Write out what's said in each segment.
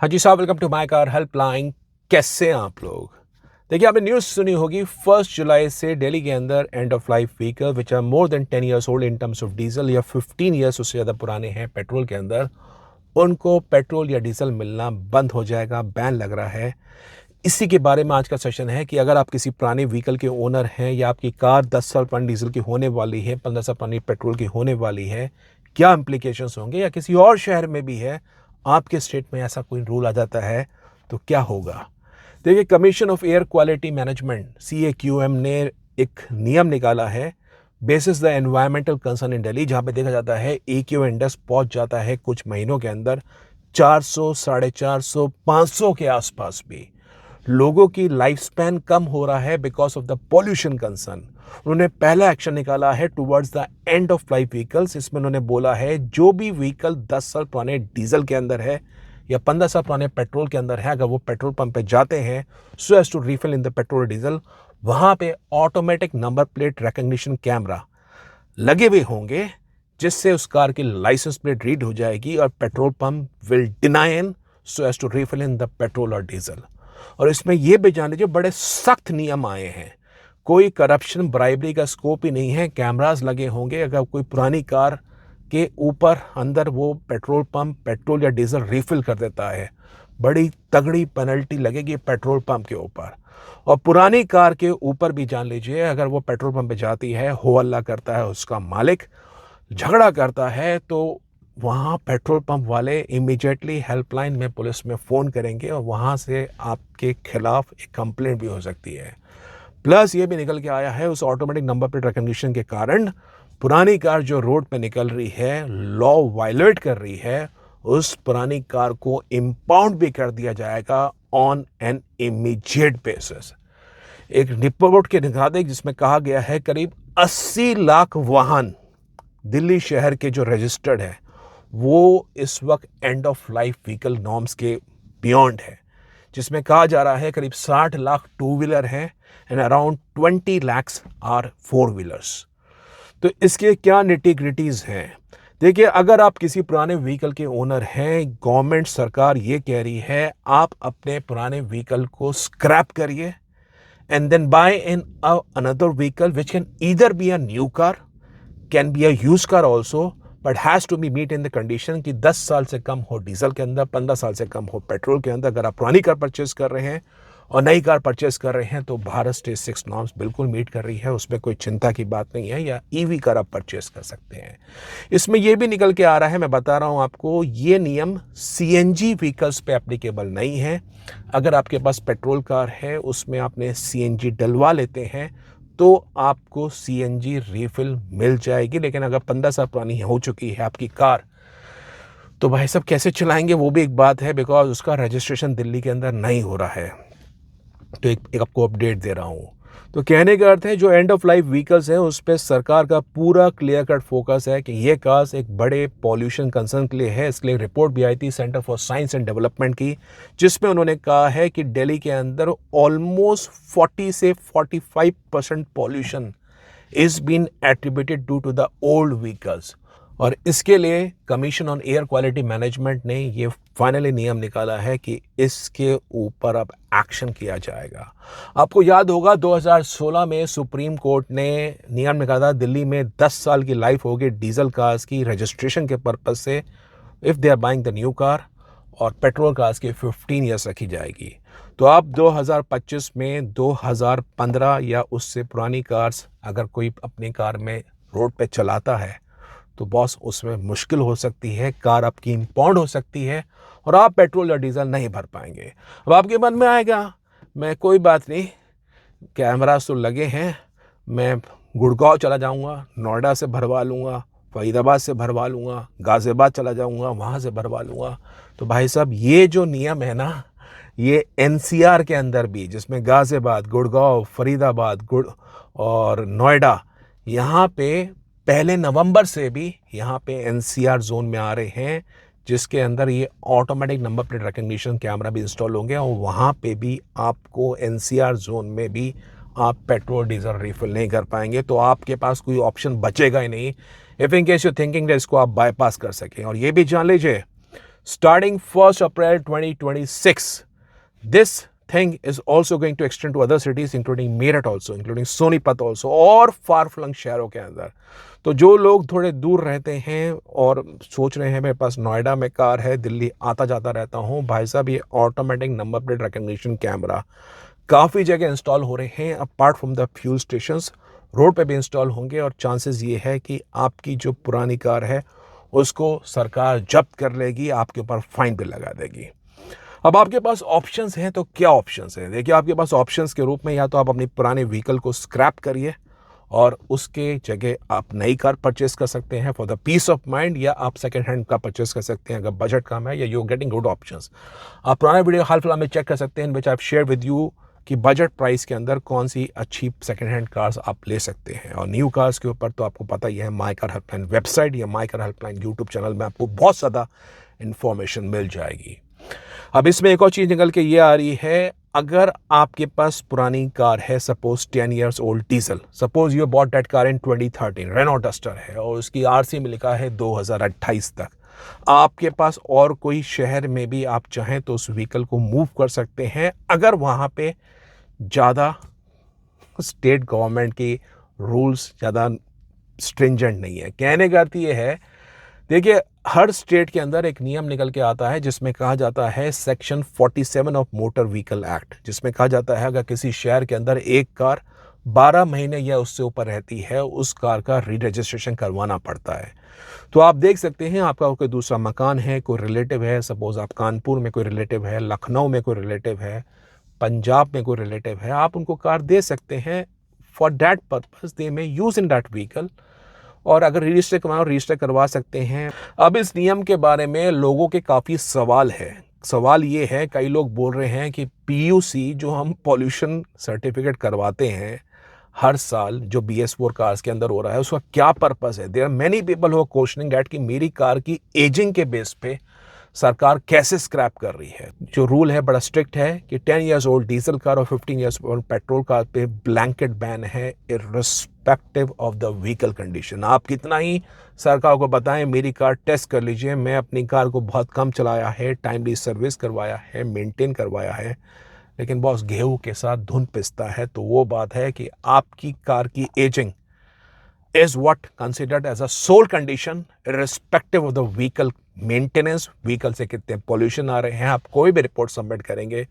हाँ जी साहब, welcome to my car helpline. कैसे हैं आप लोग? देखिए, आपने न्यूज़ सुनी होगी 1 जुलाई से दिल्ली के अंदर end of life vehicle which are more than 10 years old in terms of diesel या 15 years उससे ज़्यादा पुराने हैं पेट्रोल के अंदर, उनको पेट्रोल या डीजल मिलना बंद हो जाएगा, बैन लग रहा है। इसी के बारे में आज का सेशन है कि अगर आप किसी पुराने व्हीकल के ओनर हैं या आपकी कार 10 साल पुरानी डीजल की होने वाली है, 15 साल पुरानी पेट्रोल की होने वाली है, क्या इम्प्लीकेशंस होंगे, या किसी और शहर में भी है, आपके स्टेट में ऐसा कोई रूल आ जाता है तो क्या होगा? देखिए, commission of air quality management CAQM ने एक नियम निकाला है basis the environmental concern in Delhi, जहाँ पे देखा जाता है AQ इंडेक्स पहुंच जाता है कुछ महीनों के अंदर 400, 450, 500 के आसपास भी। लोगों की लाइफ स्पैन कम हो रहा है because of the pollution concern. उन्होंने पहला एक्शन निकाला है towards the end of life vehicles. इसमें उन्होंने बोला है जो भी व्हीकल 10 साल पुराने डीजल के अंदर है या 15 साल पुराने पेट्रोल के अंदर है, अगर वो पेट्रोल पंप पे जाते हैं so as to refill in the petrol diesel, वहाँ पे automatic number plate recognition camera लगे हुए होंगे, जिससे उस कार की लाइसेंस प्लेट रीड हो जाएगी और petrol pump will deny so as to refill in the petrol और डीजल। और इसमें यह भी जान लीजिए बड़े सख्त नियम आए हैं। कोई करप्शन ब्राइबरी का स्कोप ही नहीं है। कैमरास लगे होंगे, अगर कोई पुरानी कार के ऊपर अंदर वो पेट्रोल पंप पेट्रोल या डीजल रिफिल कर देता है, बड़ी तगड़ी पेनल्टी लगेगी पेट्रोल पंप के ऊपर। और पुरानी कार के ऊपर भी जान लीजिए, अगर वो पेट्रोल पंप पे जाती है, हो हल्ला करता है उसका मालिक, झगड़ा करता है, तो वहाँ पेट्रोल पंप वाले इमीडिएटली हेल्पलाइन में पुलिस में फ़ोन करेंगे और वहाँ से आपके खिलाफ एक कंप्लेंट भी हो सकती है। प्लस ये भी निकल के आया है उस ऑटोमेटिक नंबर प्लेट रिकग्निशन के कारण पुरानी कार जो रोड पे निकल रही है, लॉ वायलेट कर रही है, उस पुरानी कार को इम्पाउंड भी कर दिया जाएगा ऑन एन इमीडिएट बेसिस। एक रिपोर्ट के निकाले जिसमें कहा गया है करीब 80 लाख वाहन दिल्ली शहर के जो रजिस्टर्ड है वो इस वक्त end of life vehicle norms के बियॉन्ड है, जिसमें कहा जा रहा है करीब 60 लाख टू व्हीलर हैं and around 20 lakhs are four wheelers. तो इसके क्या निटी ग्रिटीज हैं? देखिए, अगर आप किसी पुराने व्हीकल के ओनर हैं, गवर्नमेंट सरकार ये कह रही है आप अपने पुराने व्हीकल को स्क्रैप करिए and then buy in another vehicle which can either be a new car, can be a used car also, but has to be meet in the condition कि 10 साल से कम हो डीजल के अंदर, 15 साल से कम हो पेट्रोल के अंदर। अगर आप पुरानी कार परचेज कर रहे हैं और नई कार परचेज कर रहे हैं तो भारत स्टेज 6 नॉर्म्स बिल्कुल मीट कर रही है, उसमें कोई चिंता की बात नहीं है, या ईवी कार आप परचेज कर सकते हैं। इसमें यह भी निकल के आ रहा है, मैं बता रहा हूं आपको, ये नियम CNG व्हीकल्स पे एप्लीकेबल नहीं है। अगर आपके पास पेट्रोल कार है, उसमें आपने CNG डलवा लेते हैं तो आपको CNG रिफिल मिल जाएगी। लेकिन अगर 15 साल पुरानी हो चुकी है आपकी कार, तो भाई साहब कैसे चलाएंगे वो भी एक बात है, बिकॉज उसका रजिस्ट्रेशन दिल्ली के अंदर नहीं हो रहा है। तो एक आपको अपडेट दे रहा हूँ। तो कहने का अर्थ है जो एंड ऑफ लाइफ व्हीकल्स हैं उस पर सरकार का पूरा क्लियर कट फोकस है कि ये कार्स एक बड़े पॉल्यूशन कंसर्न के लिए है। इसके लिए रिपोर्ट भी आई थी centre for science and development की, जिसमें उन्होंने कहा है कि दिल्ली के अंदर ऑलमोस्ट 40 से 45% pollution is been attributed due to the old vehicles. और इसके लिए commission on air quality management ने ये फाइनली नियम निकाला है कि इसके ऊपर अब एक्शन किया जाएगा। आपको याद होगा 2016 में सुप्रीम कोर्ट ने नियम निकाला, दिल्ली में 10 साल की लाइफ होगी डीजल कार्स की रजिस्ट्रेशन के पर्पज से if they are buying the new car, और पेट्रोल कार्स की 15 ईयर्स रखी जाएगी। तो अब 2025 में 2015 या उससे पुरानी कार्स अगर कोई अपनी कार में रोड पे चलाता है तो बॉस उसमें मुश्किल हो सकती है, कार आपकी इम्पाउंड हो सकती है और आप पेट्रोल या डीजल नहीं भर पाएंगे। अब आपके मन में आएगा मैं कोई बात नहीं, कैमरास तो लगे हैं, मैं गुड़गांव चला जाऊंगा, नोएडा से भरवा लूँगा, फरीदाबाद से भरवा लूँगा, गाज़ियाबाद चला जाऊंगा, वहाँ से भरवा लूँगा। तो भाई साहब ये जो नियम है ना, ये NCR के अंदर भी, जिसमें गाज़ियाबाद, गुड़गांव, फरीदाबाद और नोएडा, यहाँ पे 1 नवंबर से भी यहाँ पे NCR जोन में आ रहे हैं, जिसके अंदर ये automatic number plate recognition camera भी इंस्टॉल होंगे और वहाँ पे भी आपको NCR जोन में भी आप पेट्रोल डीजल रिफिल नहीं कर पाएंगे। तो आपके पास कोई ऑप्शन बचेगा ही नहीं if in case you thinking इसको आप बाईपास कर सकें। और ये भी जान लीजिए starting 1st April 2026. This thing is also going to extend to other cities including Meerut also, including Sonipat also, और फार फ्लंग शहरों के अंदर। तो जो लोग थोड़े दूर रहते हैं और सोच रहे हैं मेरे पास नोएडा में कार है, दिल्ली आता जाता रहता हूँ, भाई साहब ये automatic number plate recognition camera काफ़ी जगह इंस्टॉल हो रहे हैं। Apart from the fuel stations road पे भी इंस्टॉल होंगे और चांसेस ये है कि आपकी जो पुरानी कार है उसको सरकार जब्त कर लेगी, आपके ऊपर फाइन भी लगा देगी। अब आपके पास ऑप्शंस हैं, तो क्या ऑप्शंस हैं? देखिए, आपके पास ऑप्शंस के रूप में या तो आप अपनी पुराने व्हीकल को स्क्रैप करिए और उसके जगह आप नई कार परचेस कर सकते हैं for the peace of mind, या आप सेकंड हैंड का परचेस कर सकते हैं अगर बजट कम है, या यू गेटिंग गुड ऑप्शंस। आप पुराना वीडियो हाल फिलहाल में चेक कर सकते हैं, विच आई शेयर विद यू कि बजट प्राइस के अंदर कौन सी अच्छी सेकंड हैंड कार्स आप ले सकते हैं। और न्यू कार्स के ऊपर तो आपको पता ही है, माई कार हेल्पलाइन वेबसाइट या my car helpline YouTube channel में आपको बहुत ज़्यादा इन्फॉर्मेशन मिल जाएगी। अब इसमें एक और चीज़ निकल के ये आ रही है, अगर आपके पास पुरानी कार है, suppose 10 years old diesel, suppose you bought that car in 2013, Renault Duster है और उसकी आरसी में लिखा है 2028 तक, आपके पास और कोई शहर में भी आप चाहें तो उस व्हीकल को मूव कर सकते हैं, अगर वहाँ पे ज़्यादा स्टेट गवर्नमेंट की रूल्स ज़्यादा स्ट्रिंजेंट नहीं है। कहने का अर्थ ये है, देखिए हर स्टेट के अंदर एक नियम निकल के आता है जिसमें कहा जाता है section 47 of motor vehicle act, जिसमें कहा जाता है अगर किसी शहर के अंदर एक कार 12 महीने या उससे ऊपर रहती है, उस कार का री रजिस्ट्रेशन करवाना पड़ता है। तो आप देख सकते हैं, आपका कोई दूसरा मकान है, कोई रिलेटिव है, सपोज आप कानपुर में कोई रिलेटिव है, लखनऊ में कोई रिलेटिव है, पंजाब में कोई रिलेटिव है, आप उनको कार दे सकते हैं फॉर दैट पर्पस, दे में यूज़ इन दैट व्हीकल, और अगर रजिस्टर करवाओ रजिस्टर करवा सकते हैं। अब इस नियम के बारे में लोगों के काफ़ी सवाल है। सवाल ये है, कई लोग बोल रहे हैं कि पीयूसी जो हम पॉल्यूशन सर्टिफिकेट करवाते हैं हर साल, जो BS4 कार्स के अंदर हो रहा है, उसका क्या पर्पस है? There are many people who are questioning that कि मेरी कार की एजिंग के बेस पे सरकार कैसे स्क्रैप कर रही है। जो रूल है बड़ा स्ट्रिक्ट है कि 10 ईयर्स ओल्ड डीजल कार और 15 ईयर्स ओल्ड पेट्रोल कार पे ब्लैंकेट बैन है, irrespective of the vehicle condition. आप कितना ही सरकार को बताएं मेरी कार टेस्ट कर लीजिए, मैं अपनी कार को बहुत कम चलाया है, टाइमली सर्विस करवाया है, मेंटेन करवाया है, लेकिन बॉस गेहूं के साथ धुन पिसता है, तो वो बात है कि आपकी कार की ageing is what considered as a sole condition irrespective of the vehicle maintenance। Vehicle से कितने पोल्यूशन आ रहे हैं, आप कोई भी रिपोर्ट सबमिट करेंगे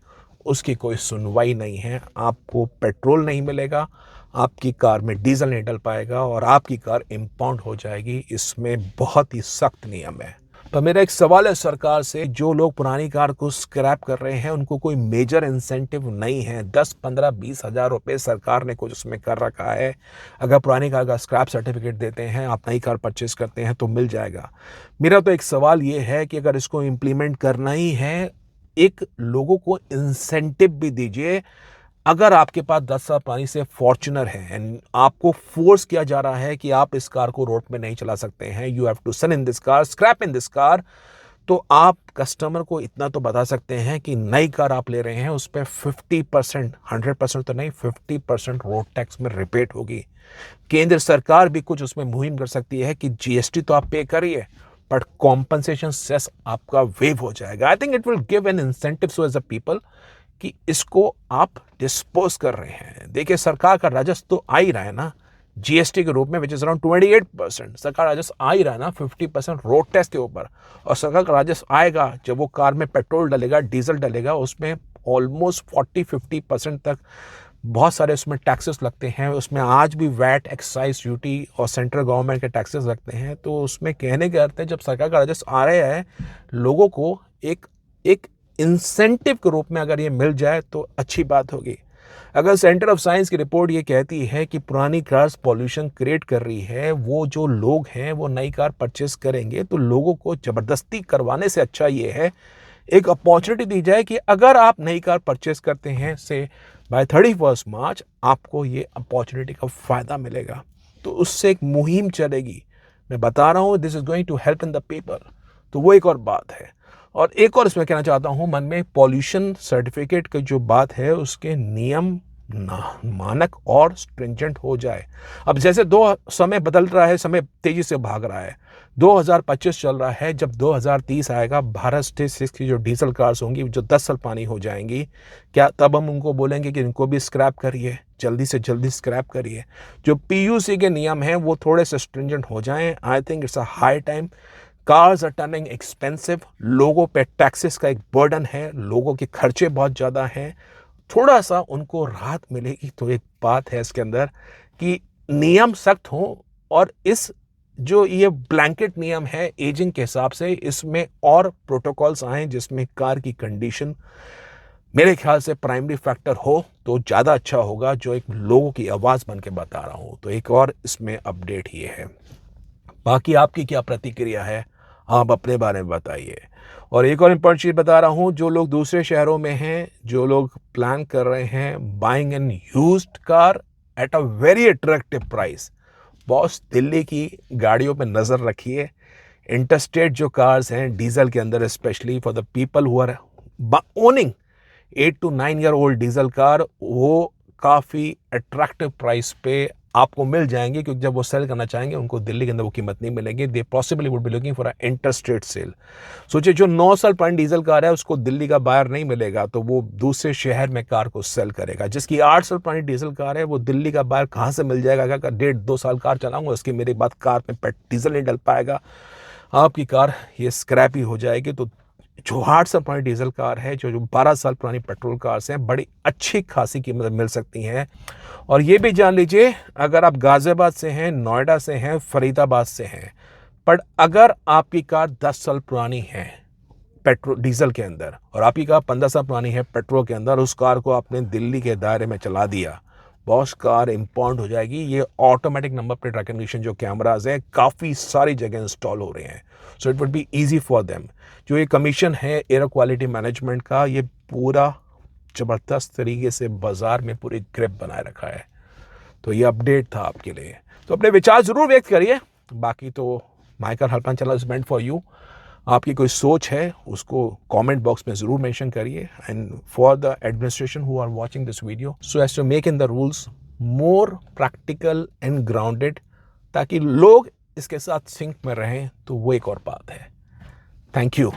उसकी कोई सुनवाई नहीं है, आपको पेट्रोल नहीं मिलेगा, आपकी कार में डीजल नहीं डल पाएगा और आपकी कार इम्पाउंड हो जाएगी। इसमें बहुत ही सख्त नियम है। तो मेरा एक सवाल है सरकार से, जो लोग पुरानी कार को स्क्रैप कर रहे हैं उनको कोई मेजर इंसेंटिव नहीं है, 10, 15, 20 हज़ार रुपये सरकार ने कुछ उसमें कर रखा है। अगर पुरानी कार का स्क्रैप सर्टिफिकेट देते हैं, आप नई कार परचेस करते हैं तो मिल जाएगा। मेरा तो एक सवाल ये है कि अगर इसको इम्प्लीमेंट करना ही है, एक लोगों को इंसेंटिव भी दीजिए। अगर आपके पास 10 साल पुरानी से फॉर्च्यूनर है एंड आपको फोर्स किया जा रहा है कि आप इस कार को रोड पे नहीं चला सकते हैं, you have to sell in this car, scrap in this car, तो आप कस्टमर को इतना तो बता सकते हैं कि नई कार आप ले रहे हैं उस पर 50%, 100% तो नहीं, 50% रोड टैक्स में रिबेट होगी। केंद्र सरकार भी कुछ उसमें मुहिम कर सकती है कि GST तो आप पे करिए बट कॉम्पनसेशन सेस आपका वेव हो जाएगा। I think it will give an incentive so as a people कि इसको आप डिस्पोज कर रहे हैं। देखिए सरकार का राजस्व तो आ ही रहा है ना GST के रूप में, विच इज अराउंड 28%। सरकार राजस्व आ ही रहा है ना 50% रोड टैक्स के ऊपर, और सरकार का राजस्व आएगा जब वो कार में पेट्रोल डलेगा, डीजल डलेगा, उसमें ऑलमोस्ट 40-50% तक बहुत सारे उसमें टैक्सेस लगते हैं। उसमें आज भी वैट, एक्साइज ड्यूटी और सेंट्रल गवर्नमेंट के टैक्सेस लगते हैं। तो उसमें कहने के अर्थ है, जब सरकार का राजस्व आ रहा है, लोगों को एक इंसेंटिव के रूप में अगर ये मिल जाए तो अच्छी बात होगी। अगर सेंटर ऑफ साइंस की रिपोर्ट ये कहती है कि पुरानी कार्स पॉल्यूशन क्रिएट कर रही है, वो जो लोग हैं वो नई कार परचेस करेंगे, तो लोगों को ज़बरदस्ती करवाने से अच्छा ये है एक अपॉर्चुनिटी दी जाए कि अगर आप नई कार परचेस करते हैं से बाय 31 मार्च, आपको ये अपॉर्चुनिटी का फ़ायदा मिलेगा। तो उससे एक मुहिम चलेगी। मैं बता रहा हूँ, this is going to help in the people. तो वो एक और बात है। और एक और इसमें कहना चाहता हूँ, मन में पॉल्यूशन सर्टिफिकेट की जो बात है उसके नियम मानक और स्ट्रिंजेंट हो जाए। अब जैसे समय बदल रहा है, समय तेजी से भाग रहा है, 2025 चल रहा है, जब 2030 आएगा, भारत स्टेज 6 की जो डीजल कार्स होंगी जो 10 साल पुरानी हो जाएंगी, क्या तब हम उनको बोलेंगे कि इनको भी स्क्रैप करिए, जल्दी से जल्दी स्क्रैप करिए? जो पीयूसी के नियम हैं वो थोड़े से स्ट्रिंजेंट हो जाएं। I think it's a high time. Cars are turning expensive, लोगों पे टैक्सेस का एक बर्डन है, लोगों के खर्चे बहुत ज़्यादा हैं, थोड़ा सा उनको राहत मिलेगी। तो एक बात है इसके अंदर कि नियम सख्त हों, और इस जो ये ब्लैंकेट नियम है एजिंग के हिसाब से, इसमें और प्रोटोकॉल्स आए जिसमें कार की कंडीशन मेरे ख्याल से प्राइमरी फैक्टर हो तो ज़्यादा अच्छा होगा, जो एक लोगों की आवाज़ बन के बता रहा हूँ। तो एक और इसमें अपडेट ये है। बाकी आपकी क्या प्रतिक्रिया है, आप अपने बारे में बताइए। और एक और इम्पॉर्टेंट चीज़ बता रहा हूँ, जो लोग दूसरे शहरों में हैं, जो लोग प्लान कर रहे हैं buying an used car at a very attractive price, boss Delhi की गाड़ियों पे नज़र रखिए। इंटरस्टेट जो कार्स हैं डीजल के अंदर, specially for the people who are owning 8 to 9 year old diesel car, वो काफ़ी अट्रैक्टिव प्राइस पे आपको मिल जाएंगे, क्योंकि जब वो सेल करना चाहेंगे उनको दिल्ली के अंदर वो कीमत नहीं मिलेगी। They possibly would be looking for a interstate sale. सोचिए, जो 9 साल पुरानी डीजल कार है उसको दिल्ली का बायर नहीं मिलेगा, तो वो दूसरे शहर में कार को सेल करेगा। जिसकी 8 साल पुरानी डीजल कार है वो दिल्ली का बायर कहाँ से मिल जाएगा? अगर 1.5-2 साल कार चलाऊंगा उसकी मेरी बात कार में डीजल नहीं डल पाएगा, आपकी कार ये स्क्रैप ही हो जाएगी। तो जो 8 साल पुरानी डीजल कार है, जो 12 साल पुरानी पेट्रोल कार्स हैं, बड़ी अच्छी खासी कीमत मिल सकती हैं। और ये भी जान लीजिए, अगर आप गाजियाबाद से हैं, नोएडा से हैं, फरीदाबाद से हैं, पर अगर आपकी कार 10 साल पुरानी है पेट्रोल डीजल के अंदर, और आपकी कार 15 साल पुरानी है पेट्रोल के अंदर, उस कार को आपने दिल्ली के दायरे में चला दिया, बॉस कार इम्पाउंड हो जाएगी। ये ऑटोमेटिक नंबर प्लेट रिकग्निशन जो कैमराज हैं काफ़ी सारी जगह इंस्टॉल हो रहे हैं, so it would be easy for them. जो ये कमीशन है एयर क्वालिटी मैनेजमेंट का, ये पूरा ज़बरदस्त तरीके से बाजार में पूरी ग्रिप बनाए रखा है। तो ये अपडेट था आपके लिए, तो अपने विचार ज़रूर व्यक्त करिए। बाकी तो Michael helpline channel is meant for you. आपकी कोई सोच है उसको कमेंट बॉक्स में ज़रूर मेंशन करिए। And for the administration who are watching this video, so as to make in the rules more practical and grounded, ताकि लोग इसके साथ सिंक में रहें, तो वो एक और बात है। Thank you.